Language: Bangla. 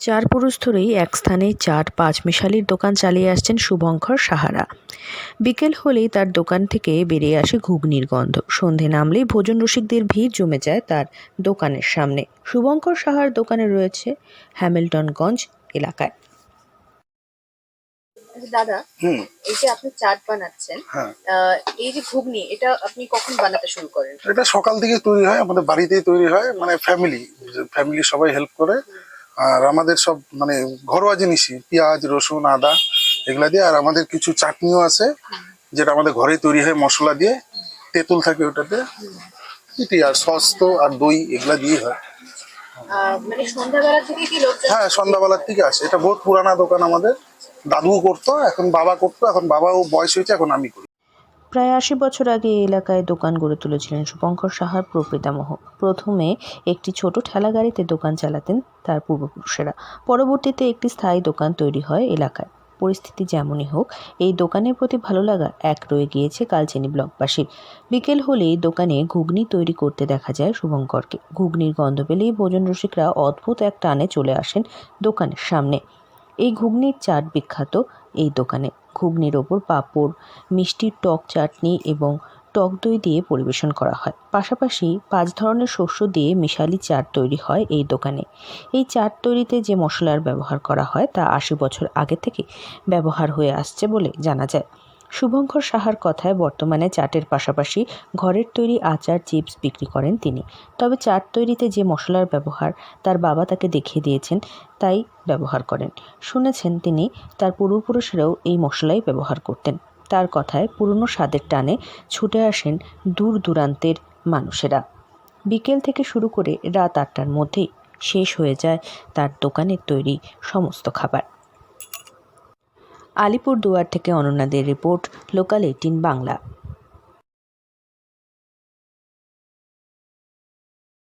চার পুরুষ ধরেই এক স্থানে চাট পাঁচমিশালির দোকান চালিয়ে আসছেন শুভঙ্কর সাহারা। বিকেল হলেই তার দোকান থেকে বেরিয়ে আসে ঘুগনির গন্ধ। সন্ধে নামলেই ভোজন রসিকদের ভিড় জমে যায় তার দোকানের সামনে। শুভঙ্কর সাহার দোকানে রয়েছে হ্যামিল্টনগঞ্জ এলাকায়। দাদা, এই যে আপনি চাট বানাচ্ছেন, এই যে ঘুগনি, এটা আপনি কখন বানাতে শুরু করেন? এটা সকাল থেকে তৈরি হয়, আমাদের বাড়িতেই তৈরি হয়, মানে ফ্যামিলি সবাই হেল্প করে। আর আমাদের সব মানে ঘরোয়া জিনিসই, পেঁয়াজ রসুন আদা এগুলা দিয়ে। আর আমাদের কিছু চাটনিও আছে যেটা আমাদের ঘরেই তৈরি হয় মশলা দিয়ে, তেঁতুল থাকে ওটাতে, এটি। আর সস তো আর দই এগুলা দিয়ে হয়। মানে সন্ধ্যাবেলা থেকে কি লোকজন? হ্যাঁ, সন্ধ্যাবেলার থেকে আসে। এটা বহুত পুরানা দোকান, আমাদের দাদুও করতো, এখন বাবা করতো, এখন বাবাও বয়স হয়েছে, এখন আমি করি। প্রায় ৮০ বছর আগে এই এলাকায় দোকান গড়ে তুলেছিলেন শুভঙ্কর সাহার প্রপিতামহ। প্রথমে একটি ছোট ঠেলা গাড়িতে দোকান চালাতেন তার পূর্বপুরুষেরা। পরবর্তীতে একটি স্থায়ী দোকান তৈরি হয় এলাকায়। পরিস্থিতি যেমনই হোক, এই দোকানের প্রতি ভালো লাগা এক রয়ে গিয়েছে কালচিনি ব্লকবাসীর। বিকেল হলেই দোকানে ঘুগনি তৈরি করতে দেখা যায় শুভঙ্করকে। ঘুগনির গন্ধ পেলেই ভোজন রসিকরা অদ্ভুত এক টানে চলে আসেন দোকানের সামনে। এই ঘুগনির চাট বিখ্যাত এই দোকানে। ঘুগনির ওপর পাঁপড়, মিষ্টি টক চাটনি এবং টক দই দিয়ে পরিবেশন করা হয়। পাশাপাশি ৫ ধরনের শস্য দিয়ে মিশালি চাট তৈরি হয় এই দোকানে। এই চাট তৈরিতে যে মশলার ব্যবহার করা হয় তা ৮০ বছর আগে থেকে ব্যবহার হয়ে আসছে বলে জানা যায়। শুভঙ্কর সাহার কথায় বর্তমানে চাটের পাশাপাশি ঘরের তৈরি আচার, চিপস বিক্রি করেন তিনি। তবে চাট তৈরিতে যে মশলার ব্যবহার তার বাবা তাকে দেখিয়ে দিয়েছেন, তাই ব্যবহার করেন। শুনেছেন তিনি তার পূর্বপুরুষেরাও এই মশলাই ব্যবহার করতেন। তার কথায় পুরনো স্বাদের টানে ছুটে আসেন দূর দূরান্তের মানুষেরা। বিকেল থেকে শুরু করে রাত ৮টার মধ্যেই শেষ হয়ে যায় তার দোকানের তৈরি সমস্ত খাবার। আলিপুরদুয়ার থেকে অনন্যাদের রিপোর্ট, লোকাল 18 বাংলা।